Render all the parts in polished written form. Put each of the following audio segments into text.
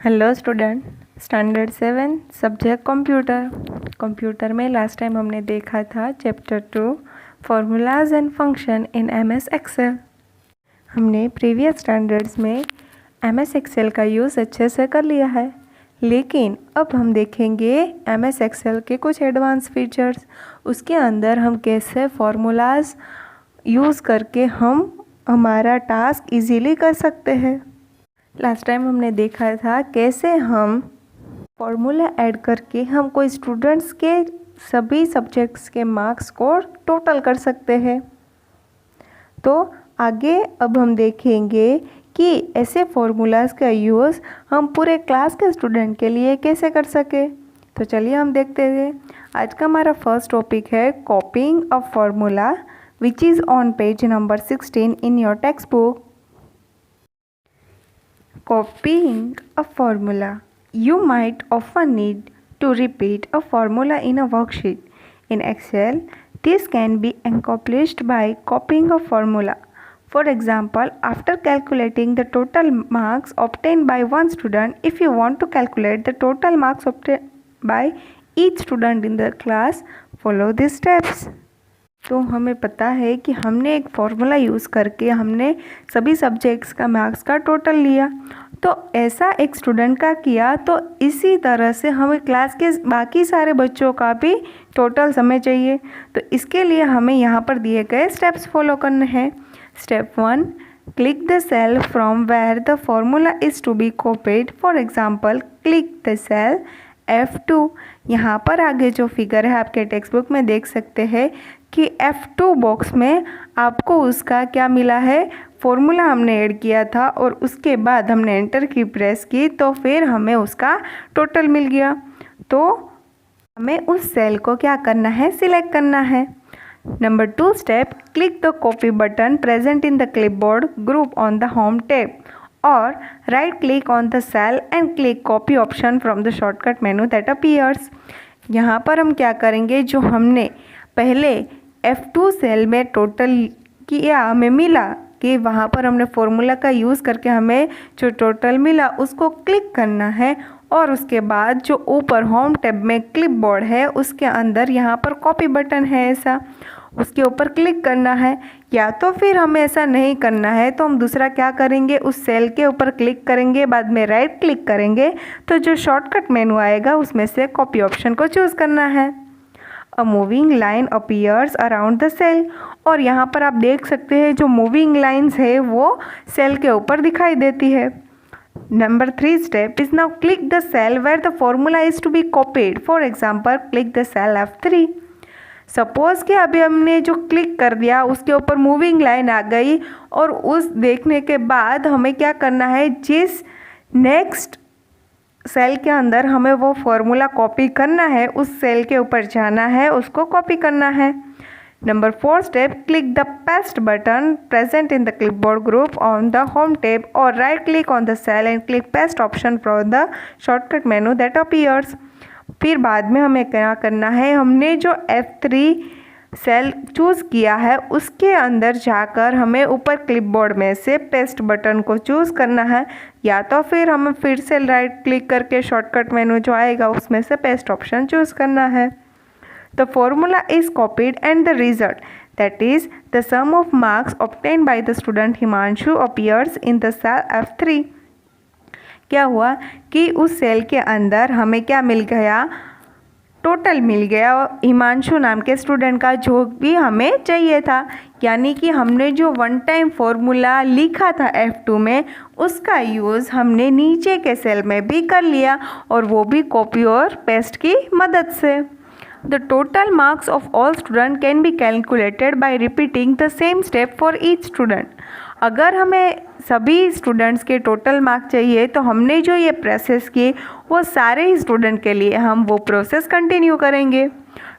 Hello student, standard 7 subject computer में last time हमने देखा था chapter 2 formulas and function in MS Excel. हमने प्रीवियस स्टैंडर्ड्स में एमएस एक्सेल का यूज़ अच्छे से कर लिया है, लेकिन अब हम देखेंगे एमएस एक्सेल के कुछ एडवांस फीचर्स। उसके अंदर हम कैसे फार्मूलाज यूज़ करके हम हमारा टास्क इजीली कर सकते हैं। लास्ट टाइम हमने देखा था कैसे हम फॉर्मूला ऐड करके हम कोई स्टूडेंट्स के सभी सब्जेक्ट्स के मार्क्स को टोटल कर सकते हैं। तो आगे अब हम देखेंगे कि ऐसे फॉर्मूलाज का यूज़ हम पूरे क्लास के स्टूडेंट के लिए कैसे कर सके। तो चलिए हम देखते हैं। आज का हमारा फर्स्ट टॉपिक है copying a formula which is on page number 16 in your text book. Copying a formula. You might often need to repeat a formula in a worksheet. In Excel, this can be accomplished by copying a formula. For example, after calculating the total marks obtained by one student, if you want to calculate the total marks obtained by each student in the class, follow these steps. तो हमें पता है कि हमने एक formula use करके हमने सभी सब्जेक्ट्स का मार्क्स का टोटल लिया। तो ऐसा एक स्टूडेंट का किया, तो इसी तरह से हमें क्लास के बाकी सारे बच्चों का भी टोटल समय चाहिए। तो इसके लिए हमें यहाँ पर दिए गए स्टेप्स फॉलो करने हैं। Step 1, click the cell from where the formula is to be copied. For example, click the cell F2। यहाँ पर आगे जो फिगर है आपके टेक्स्ट बुक में देख सकते हैं कि F2 बॉक्स में आपको उसका क्या मिला है, फॉर्मूला हमने ऐड किया था और उसके बाद हमने एंटर की प्रेस की तो फिर हमें उसका टोटल मिल गया। तो हमें उस सेल को क्या करना है, सिलेक्ट करना है। Number 2 step, click the copy button present in the clipboard group on the home tab और right click on the cell and click copy option from the shortcut menu that appears. यहाँ पर हम क्या करेंगे, जो हमने पहले F2 सेल में टोटल किया, हमें मिला कि वहाँ पर हमने फॉर्मूला का यूज़ करके हमें जो टोटल मिला उसको क्लिक करना है और उसके बाद जो ऊपर होम टैब में क्लिपबोर्ड है उसके अंदर यहाँ पर कॉपी बटन है, ऐसा उसके ऊपर क्लिक करना है। या तो फिर हमें ऐसा नहीं करना है तो हम दूसरा क्या करेंगे, उस सेल के ऊपर क्लिक करेंगे, बाद में राइट क्लिक करेंगे तो जो शॉर्टकट मेनू आएगा उसमें से कॉपी ऑप्शन को चूज़ करना है। A moving line appears around the cell, और यहाँ पर आप देख सकते हैं जो मूविंग लाइंस है वो सेल के ऊपर दिखाई देती है। Number 3 step is now click the cell where the formula is to be copied. For example, click the cell F3। Suppose कि अभी हमने जो क्लिक कर दिया उसके ऊपर मूविंग लाइन आ गई और उस देखने के बाद हमें क्या करना है, जिस नेक्स्ट सेल के अंदर हमें वो फॉर्मूला कॉपी करना है उस सेल के ऊपर जाना है, उसको कॉपी करना है। Number 4 step, click the paste button present in the clipboard group on the home tab और right click on the cell and click paste option from the shortcut menu that appears. फिर बाद में हमें क्या करना है, हमने जो F3 सेल चूज़ किया है उसके अंदर जाकर हमें ऊपर क्लिपबोर्ड में से पेस्ट बटन को चूज़ करना है, या तो फिर हमें फिर से राइट क्लिक करके शॉर्टकट मेनू जो आएगा उसमें से पेस्ट ऑप्शन चूज़ करना है। The formula is copied and the result that is the sum of marks obtained by the student Himanshu appears in the cell F3। क्या हुआ कि उस सेल के अंदर हमें क्या मिल गया, टोटल मिल गया हिमांशु नाम के स्टूडेंट का, जो भी हमें चाहिए था। यानी कि हमने जो वन टाइम फॉर्मूला लिखा था F2 में उसका यूज़ हमने नीचे के सेल में भी कर लिया और वो भी कॉपी और पेस्ट की मदद से। The total marks of all student can be calculated by repeating the same step for each student. अगर हमें सभी स्टूडेंट्स के टोटल मार्क चाहिए तो हमने जो ये प्रोसेस की वो सारे ही स्टूडेंट के लिए हम वो प्रोसेस कंटिन्यू करेंगे।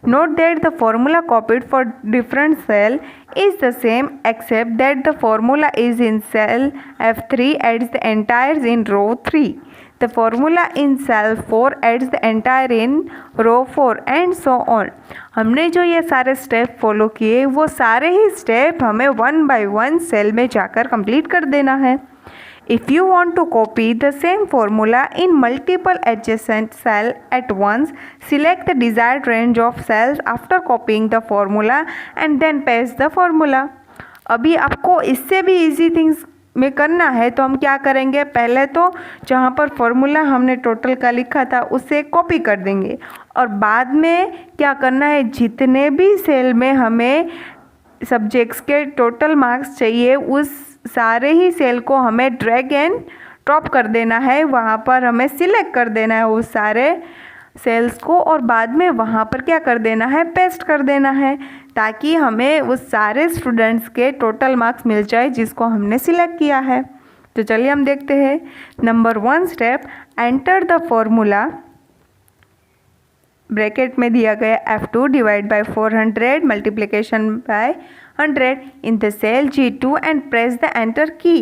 Note that the formula copied for different cell is the same except that the formula is in cell F3 adds the entire in row 3। The formula in cell 4 adds the entire in row 4 and so on। हमने जो ये सारे step follow किए वो सारे ही step हमें 1 by 1 cell में जाकर कंप्लीट कर देना है। If you want to copy the same formula in multiple adjacent cells at once, select the desired range of cells after copying the formula and then paste the formula. अभी आपको इससे भी easy things में करना है तो हम क्या करेंगे, पहले तो जहाँ पर फॉर्मूला हमने टोटल का लिखा था उसे कॉपी कर देंगे और बाद में क्या करना है, जितने भी सेल में हमें सब्जेक्ट्स के टोटल मार्क्स चाहिए उस सारे ही सेल को हमें ड्रैग एंड ड्रॉप कर देना है, वहाँ पर हमें सिलेक्ट कर देना है उस सारे सेल्स को और बाद में वहाँ पर क्या कर देना है, पेस्ट कर देना है, ताकि हमें उस सारे स्टूडेंट्स के टोटल मार्क्स मिल जाए जिसको हमने सिलेक्ट किया है। तो चलिए हम देखते हैं। Number 1 step, enter the formula, bracket में दिया गया F2 divide by 400 multiplication by 100 in the cell G2 and press the enter key.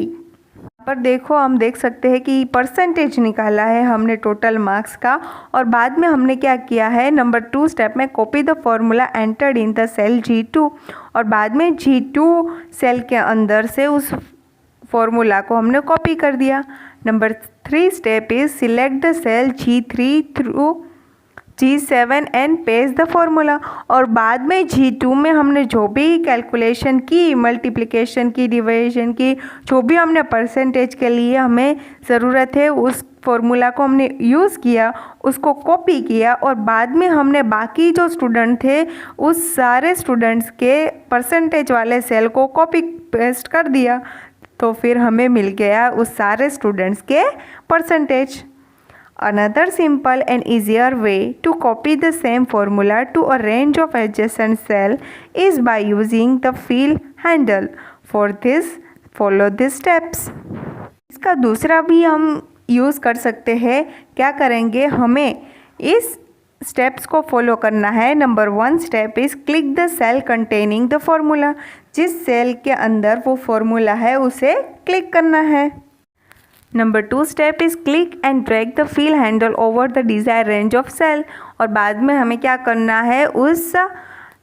यहाँ पर देखो हम देख सकते हैं कि परसेंटेज निकाला है हमने टोटल मार्क्स का और बाद में हमने क्या किया है, नंबर 2 स्टेप में copy the formula entered in the cell G2 और बाद में G2 सेल के अंदर से उस फॉर्मूला को हमने कॉपी कर दिया। Number 3 step is select the cell G3 through G7 and paste the formula और बाद में G2 में हमने जो भी कैलकुलेशन की, मल्टीप्लिकेशन की, डिवीजन की, जो भी हमने परसेंटेज के लिए हमें ज़रूरत है उस फॉर्मूला को हमने यूज़ किया, उसको कॉपी किया और बाद में हमने बाकी जो स्टूडेंट थे उस सारे स्टूडेंट्स के परसेंटेज वाले सेल को कॉपी पेस्ट कर दिया, तो फिर हमें मिल गया उस सारे स्टूडेंट्स के percentage. Another simple and easier way to copy the same formula to a range of adjacent cell is by using the fill handle. For this, follow these steps. इसका दूसरा भी हम यूज़ कर सकते हैं। क्या करेंगे, हमें इस स्टेप्स को फॉलो करना है। Number 1 step is click the cell containing the formula, जिस सेल के अंदर वो फॉर्मूला है उसे क्लिक करना है। Number 2 step is click and drag the fill handle over the desired range of cell और बाद में हमें क्या करना है, उस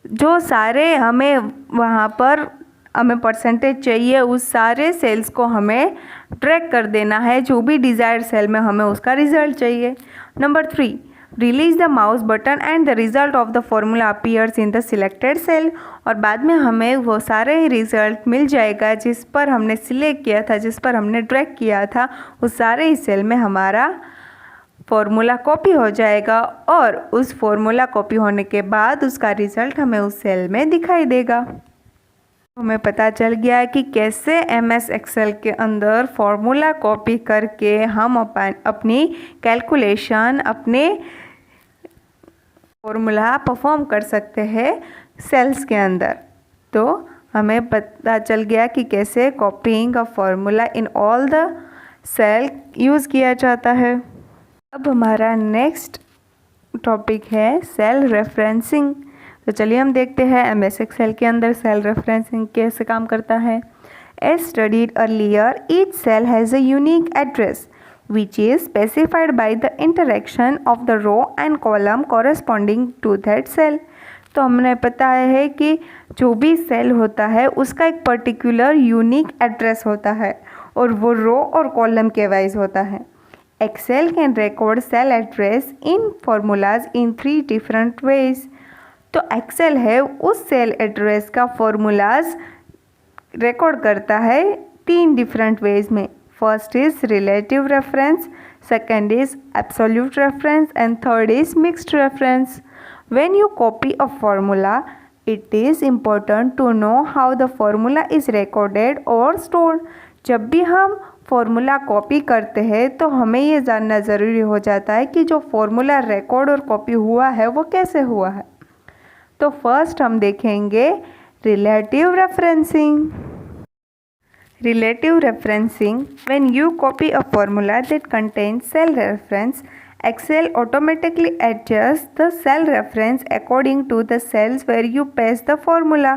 जो सारे हमें वहाँ पर हमें परसेंटेज चाहिए उस सारे सेल्स को हमें ड्रैग कर देना है, जो भी डिज़ायर्ड सेल में हमें उसका रिजल्ट चाहिए। Number 3, release the mouse button and the result of the formula appears in the selected cell और बाद में हमें वो सारे ही रिजल्ट मिल जाएगा जिस पर हमने सिलेक्ट किया था, जिस पर हमने ड्रैग किया था, उस सारे ही सेल में हमारा फॉर्मूला कॉपी हो जाएगा और उस फॉर्मूला कॉपी होने के बाद उसका रिजल्ट हमें उस सेल में दिखाई देगा। हमें पता चल गया कि कैसे MS एक्सेल के अंदर फॉर्मूला कॉपी करके हम अपनी कैलकुलेशन, अपने फॉर्मूला परफॉर्म कर सकते हैं सेल्स के अंदर। तो हमें पता चल गया कि कैसे copying a formula in all the cell use किया जाता है। अब हमारा नेक्स्ट टॉपिक है सेल रेफरेंसिंग। तो चलिए हम देखते हैं MS एक्सेल के अंदर सेल रेफरेंसिंग कैसे काम करता है। As studied earlier, each cell has a unique address which is specified by the interaction of the row and column corresponding to that cell। तो हमने पता है कि जो भी सेल होता है उसका एक पर्टिकुलर यूनिक एड्रेस होता है और वो रो और कॉलम के वाइज होता है। Excel can record cell address in formulas in 3 different ways. तो एक्सेल है उस सेल एड्रेस का फॉर्मूलाज रिकॉर्ड करता है 3 डिफरेंट वेज में। First is relative reference, second is absolute reference and third is mixed reference. When you copy a formula, it is important to know how the formula is recorded और stored. जब भी हम formula copy करते हैं तो हमें ये जानना ज़रूरी हो जाता है कि जो फॉर्मूला रिकॉर्ड और कॉपी हुआ है वो कैसे हुआ है। तो फर्स्ट हम देखेंगे relative referencing. Relative referencing, when you copy a formula that contains cell reference, Excel automatically adjusts the cell reference according to the cells where you paste the formula।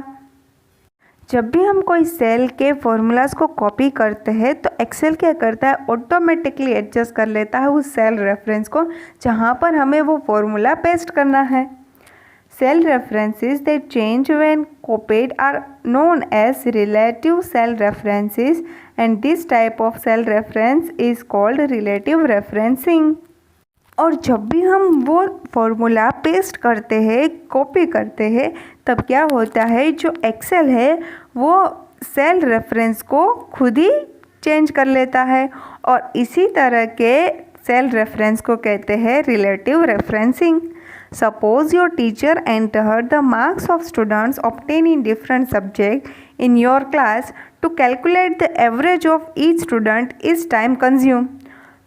जब भी हम कोई सेल के फॉर्मूलाज को copy करते हैं तो Excel क्या करता है, ऑटोमेटिकली एडजस्ट कर लेता है उस सेल रेफरेंस को जहाँ पर हमें वो फॉर्मूला पेस्ट करना है। Cell references that change when copied are known as relative cell references and this type of cell reference is called relative referencing. और जब भी हम वो फॉर्मूला पेस्ट करते हैं, कॉपी करते हैं, तब क्या होता है, जो एक्सेल है वो सेल रेफरेंस को खुद ही चेंज कर लेता है। और इसी तरह के सेल रेफरेंस को कहते हैं relative referencing. Suppose your teacher enter the marks of students obtain in different subject in your class. To calculate the average of each student is time consume.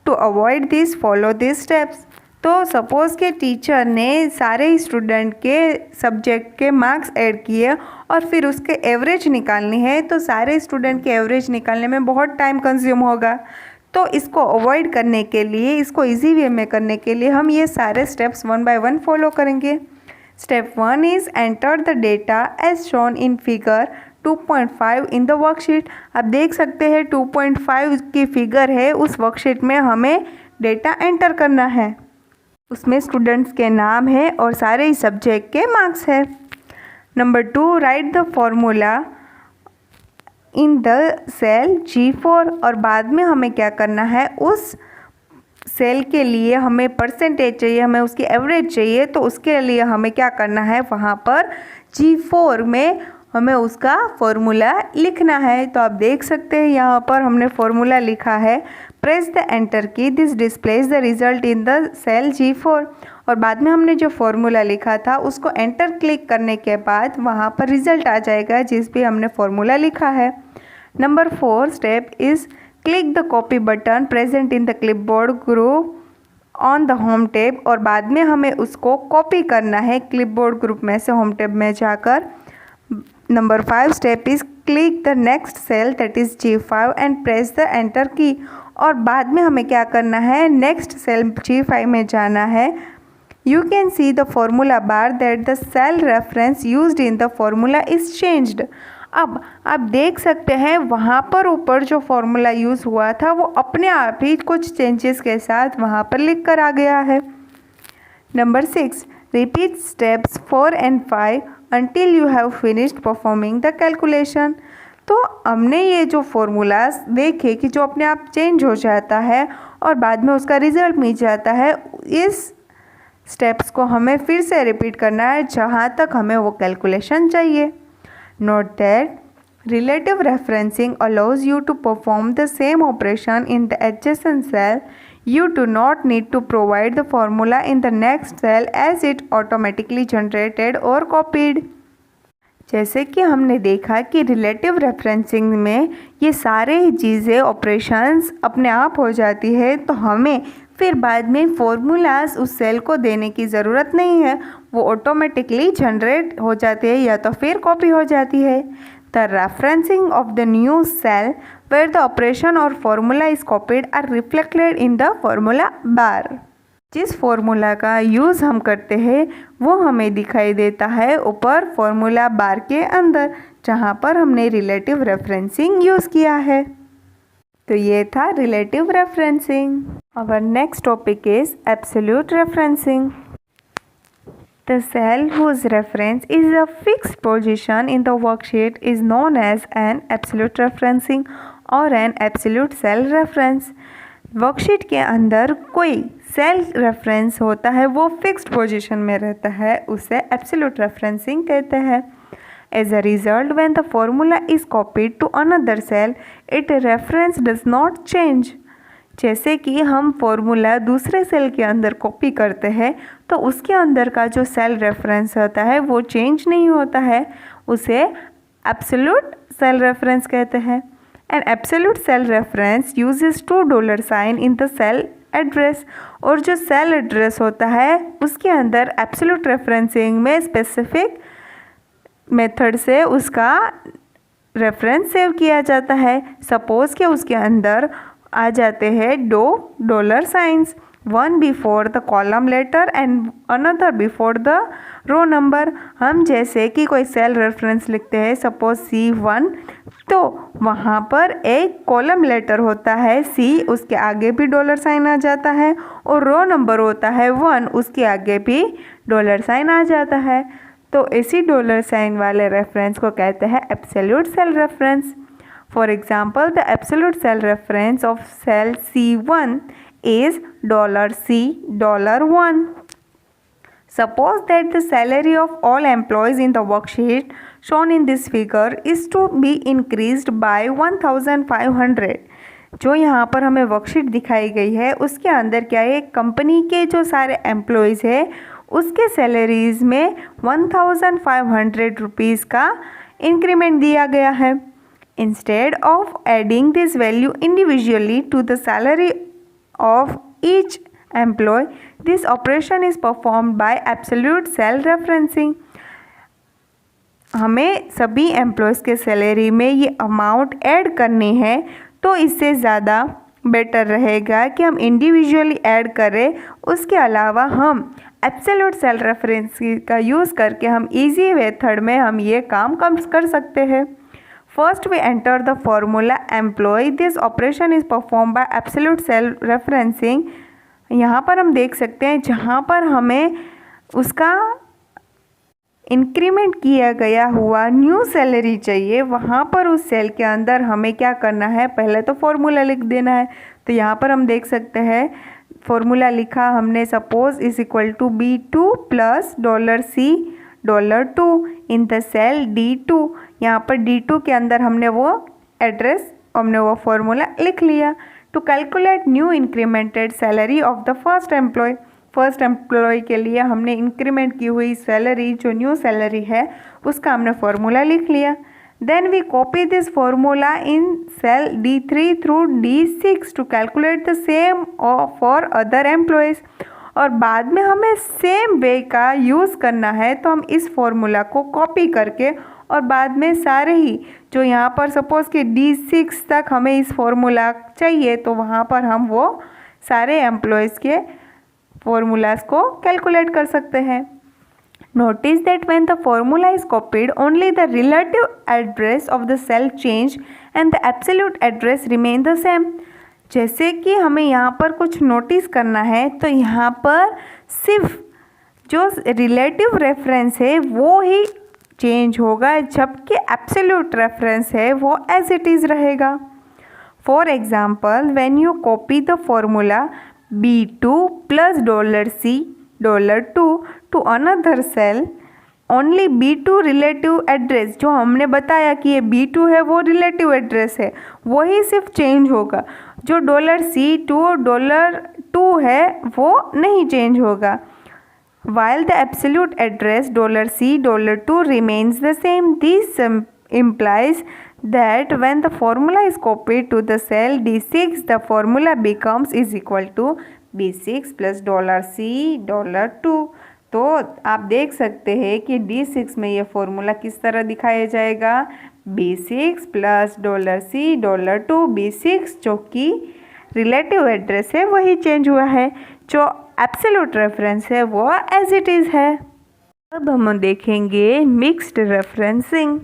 To avoid this follow this steps. तो suppose के teacher ने सारे student के subject के marks add किए और फिर उसके एवरेज निकालनी है, तो सारे स्टूडेंट के एवरेज निकालने में बहुत टाइम कंज्यूम होगा। तो इसको अवॉइड करने के लिए, इसको इजी वे में करने के लिए हम ये सारे steps one by one follow करेंगे। Step 1 is enter the data as shown in figure 2.5 in the worksheet. आप देख सकते हैं 2.5 की फिगर है, उस वर्कशीट में हमें डेटा एंटर करना है। उसमें स्टूडेंट्स के नाम है और सारे ही सब्जेक्ट के मार्क्स है। Number 2, write the formula in the cell G4। और बाद में हमें क्या करना है, उस सेल के लिए हमें परसेंटेज चाहिए, हमें उसकी एवरेज चाहिए, तो उसके लिए हमें क्या करना है, वहाँ पर G4 में हमें उसका फॉर्मूला लिखना है। तो आप देख सकते हैं यहाँ पर हमने फॉर्मूला लिखा है, press the enter key, this displays the result in the cell G4। और बाद में हमने जो फॉर्मूला लिखा था उसको एंटर क्लिक करने के बाद वहाँ पर रिजल्ट आ जाएगा जिस भी हमने फॉर्मूला लिखा है। Number 4 step is click the copy button present in the clipboard group on the home tab. और बाद में हमें उसको कॉपी करना है क्लिपबोर्ड ग्रुप में से होम टैब में जाकर। Number 5 step is click the next cell that is G5 and press the enter key. और बाद में हमें क्या करना है, नेक्स्ट सेल G5 में जाना है। You can see the formula bar that the cell reference used in the formula is changed. अब आप देख सकते हैं वहाँ पर ऊपर जो फॉर्मूला यूज़ हुआ था वो अपने आप ही कुछ चेंजेस के साथ वहाँ पर लिख कर आ गया है। Number 6, repeat steps 4 and 5 until you have finished performing the calculation। तो हमने ये जो फॉर्मूलाज देखे कि जो अपने आप चेंज हो जाता है और बाद में उसका रिजल्ट मिल जाता है, इस स्टेप्स को हमें फिर से रिपीट करना है जहाँ तक हमें वो कैलकुलेशन चाहिए। Note that relative referencing allows you to perform the same operation in the adjacent cell. You do not need to provide the formula in the next cell as it automatically generated or copied। जैसे कि हमने देखा कि relative referencing में ये सारे चीज़ें operations अपने आप हो जाती है, तो हमें फिर बाद में फॉर्मूलाज उस सेल को देने की ज़रूरत नहीं है, वो ऑटोमेटिकली जनरेट हो जाते हैं या तो फिर कॉपी हो जाती है। The referencing of the new cell where the operation और formula is copied are reflected in the formula bar. जिस फॉर्मूला का यूज़ हम करते हैं वो हमें दिखाई देता है ऊपर फॉर्मूला बार के अंदर, जहाँ पर हमने रिलेटिव रेफरेंसिंग यूज़ किया है। तो ये था relative referencing. Our next topic is absolute referencing. The cell whose reference is a fixed position in the worksheet is known as an absolute referencing or an absolute cell reference। Worksheet के अंदर कोई cell reference होता है वो fixed position में रहता है, उसे एब्सोल्यूट रेफरेंसिंग कहते हैं। As a result, when the formula is copied to another cell, its reference does not change। जैसे कि हम फॉर्मूला दूसरे सेल के अंदर कॉपी करते हैं तो उसके अंदर का जो सेल रेफरेंस होता है वो चेंज नहीं होता है, उसे एब्सोल्यूट सेल रेफरेंस कहते हैं। An absolute cell reference uses $2 in the cell address. और जो सेल एड्रेस होता है उसके अंदर एब्सोल्यूट रेफरेंसिंग में स्पेसिफिक मेथड से उसका रेफरेंस सेव किया जाता है। सपोज़ कि उसके अंदर आ जाते हैं $2, one before the column letter and another before the row number। हम जैसे कि कोई सेल रेफरेंस लिखते हैं सपोज C1, तो वहाँ पर एक कॉलम लेटर होता है C, उसके आगे भी $साइन आ जाता है, और रो नंबर होता है 1, उसके आगे भी $साइन आ जाता है। तो इसी $साइन वाले रेफरेंस को कहते हैं absolute cell reference. For example, the absolute cell reference of cell C1 is $C$1. Suppose that the salary of all employees in the worksheet shown in this figure is to be increased by 1500. जो यहाँ पर हमें worksheet दिखाई गई है उसके अंदर क्या है, कंपनी के जो सारे एम्प्लॉयज़ है उसके सैलरीज़ में 1500 रुपीज़ का इंक्रीमेंट दिया गया है. Instead of adding this value individually to the salary of each employee, this operation is performed by absolute cell referencing. हमें सभी एम्प्लॉयज़ के सैलरी में ये अमाउंट ऐड करनी है, तो इससे ज़्यादा बेटर रहेगा कि हम इंडिविजुअली ऐड करें. उसके अलावा हम एब्सोल्यूट सेल रेफरेंसिंग का यूज़ करके हम इजी मेथड में हम ये काम कर सकते हैं. First we enter the formula employee. This operation is performed by absolute cell referencing. यहाँ पर हम देख सकते हैं जहाँ पर हमें उसका इंक्रीमेंट किया गया हुआ न्यू सैलरी चाहिए, वहाँ पर उस सेल के अंदर हमें क्या करना है, पहले तो फॉर्मूला लिख देना है. तो यहाँ पर हम देख सकते हैं फॉर्मूला लिखा हमने, suppose is equal to B2 plus $C$2 in the cell D2. यहाँ पर D2 के अंदर हमने वो एड्रेस, हमने वो फॉर्मूला लिख लिया. To calculate new incremented salary of the first employee. First employee के लिए हमने इंक्रीमेंट की हुई सैलरी, जो न्यू सैलरी है उसका हमने फॉर्मूला लिख लिया. Then we copy this formula in cell D3 through D6 to calculate the same for other employees. और बाद में हमें सेम वे का यूज़ करना है, तो हम इस फॉर्मूला को कॉपी करके और बाद में सारे ही जो यहाँ पर सपोज़ कि D6 तक हमें इस फॉर्मूला चाहिए, तो वहाँ पर हम वो सारे एम्प्लॉयज़ के फॉर्मूलाज को कैलकुलेट कर सकते हैं. Notice that when the formula is copied, only the relative address of the cell change and the absolute address remain the same. जैसे कि हमें यहाँ पर कुछ नोटिस करना है, तो यहाँ पर सिर्फ जो रिलेटिव रेफरेंस है वो ही चेंज होगा, जबकि एब्सोल्यूट रेफरेंस है वो एज इट इज़ रहेगा. For example, when you copy the formula B2 plus $C$2 to another cell, only B2 relative address, जो हमने बताया कि ये B2 है वो रिलेटिव एड्रेस है, वही सिर्फ चेंज होगा. जो $C2 और $2 है वो नहीं चेंज होगा. While the absolute address $C$2 remains the same. This implies that when the formula is copied to the cell D6, the formula becomes is equal to B6 plus $C$2. तो आप देख सकते हैं कि D6 में ये formula किस तरह दिखाया जाएगा, B6 प्लस $C$2. B6 जो कि रिलेटिव एड्रेस है वही चेंज हुआ है, जो एब्सोल्यूट रेफरेंस है वो एज इट इज़ है. अब हम देखेंगे mixed referencing.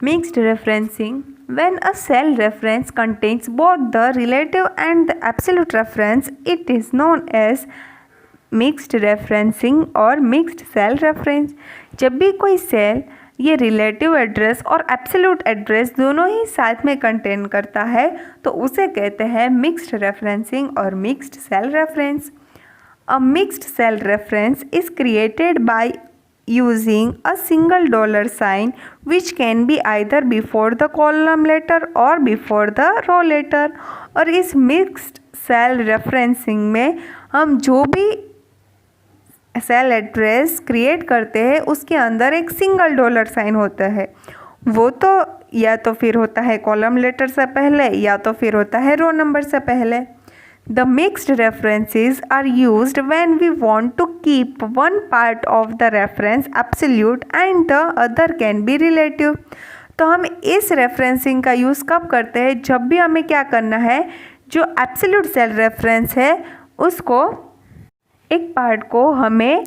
Mixed referencing. When a cell reference contains both the relative and the absolute reference, it is known as mixed referencing और mixed cell reference. जब भी कोई सेल ये रिलेटिव एड्रेस और एब्सोल्यूट एड्रेस दोनों ही साथ में कंटेन करता है, तो उसे कहते हैं मिक्स्ड रेफरेंसिंग और mixed cell reference. A mixed cell reference is created by using a single $sign which can be either before the column letter or before the row letter. और इस mixed cell referencing में हम जो भी cell address create करते हैं उसके अंदर एक सिंगल $sign होता है. वो तो या तो फिर होता है कॉलम लेटर से पहले या तो फिर होता है रो नंबर से पहले. The mixed references are used when we want to keep one part of the reference absolute and the other can be relative. तो हम इस रेफरेंसिंग का यूज़ कब करते हैं, जब भी हमें क्या करना है, जो एब्सोल्यूट सेल रेफरेंस है उसको एक पार्ट को हमें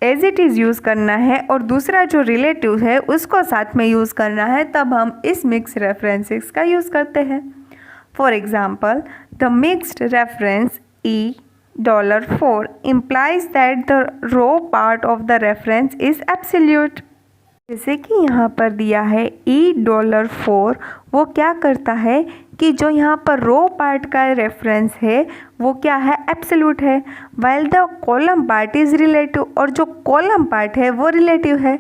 एज इट इज़ यूज़ करना है और दूसरा जो रिलेटिव है उसको साथ में यूज़ करना है, तब हम इस मिक्स रेफरेंसेस का यूज़ करते हैं. For example, the mixed reference $4 implies that the row part of the reference is absolute. जैसे कि यहाँ पर दिया है $4, वो क्या करता है कि जो यहाँ पर रो पार्ट का रेफरेंस है वो क्या है, एब्सोल्यूट है, while the column part is relative, और जो कॉलम पार्ट है वो रिलेटिव है।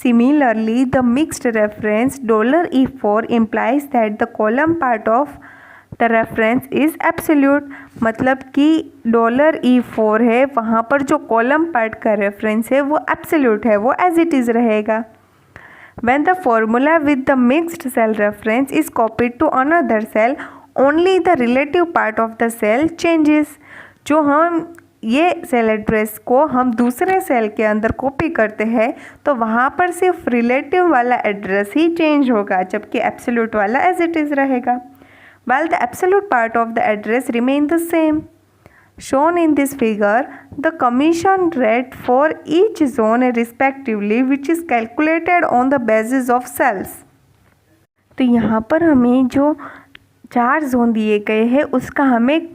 Similarly the mixed reference $E4 implies that the column part of the reference is absolute, मतलब कि $E4 है, वहाँ पर जो कॉलम पार्ट का रेफरेंस है वो एब्सोल्यूट है, वो एज इट इज़ रहेगा। When the formula with the mixed cell reference is copied to another cell, only the relative part of the cell changes। जो हम ये सेल एड्रेस को हम दूसरे सेल के अंदर कॉपी करते हैं तो वहाँ पर सिर्फ रिलेटिव वाला एड्रेस ही चेंज होगा, जबकि एब्सोल्यूट वाला एज इट इज़ रहेगा। While the absolute part of the address remain the same। Shown in this figure, the commission rate for each zone respectively, which is calculated on the basis of cells। तो यहाँ पर हमें जो 4 zone दिए गए हैं उसका हमें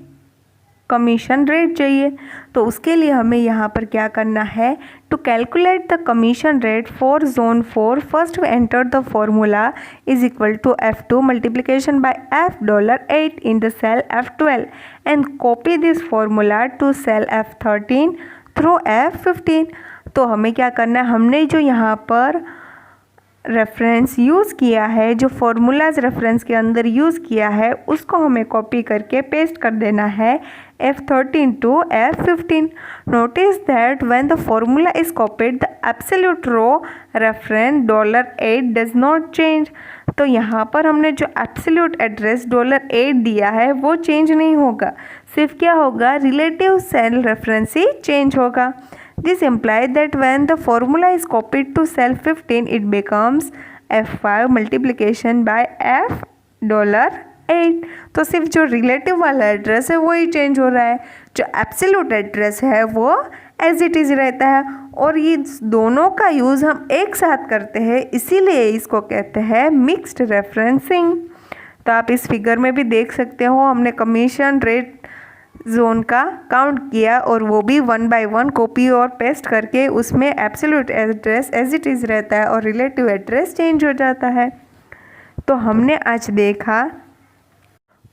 कमीशन रेट चाहिए, तो उसके लिए हमें यहाँ पर क्या करना है, to calculate the commission rate for zone 4 first we enter the formula is equal to F2 multiplication by $8 in the cell F12 and copy this formula to cell F13 through F15। तो हमें क्या करना है, हमने जो यहाँ पर reference use किया है, जो फॉर्मूलाज रेफरेंस के अंदर यूज़ किया है, उसको हमें कॉपी करके पेस्ट कर देना है F13 to F15। Notice that when the formula is copied the absolute row reference $8 does not change. तो यहाँ पर हमने जो एब्सोल्यूट एड्रेस $8 दिया है वो चेंज नहीं होगा, सिर्फ क्या होगा, रिलेटिव सेल रेफरेंस ही चेंज होगा। This implies that when the formula is copied to cell 15, it becomes F5 multiplication by $8। तो सिर्फ जो रिलेटिव वाला एड्रेस है वो ही चेंज हो रहा है, जो एब्सोल्यूट एड्रेस है वो एज इट इज़ रहता है। और ये दोनों का यूज़ हम एक साथ करते हैं, इसीलिए इसको कहते हैं मिक्स्ड रेफरेंसिंग। तो आप इस फिगर में भी देख सकते हो, हमने कमीशन रेट जोन का काउंट किया और वो भी 1 by 1 कॉपी और पेस्ट करके उसमें absolute address as it is रहता है और रिलेटिव एड्रेस चेंज हो जाता है। तो हमने आज देखा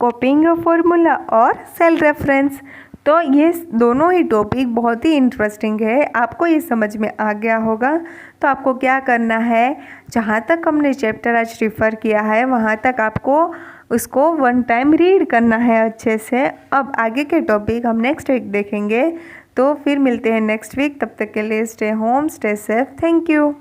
कॉपिंग ऑफ फॉर्मूला और सेल रेफरेंस। तो ये दोनों ही टॉपिक बहुत ही इंटरेस्टिंग है, आपको ये समझ में आ गया होगा। तो आपको क्या करना है, जहाँ तक हमने चैप्टर आज रिफ़र किया है वहाँ तक आपको उसको 1 टाइम रीड करना है अच्छे से। अब आगे के टॉपिक हम नेक्स्ट वीक देखेंगे, तो फिर मिलते हैं नेक्स्ट वीक। तब तक के लिए stay home, stay safe, thank you.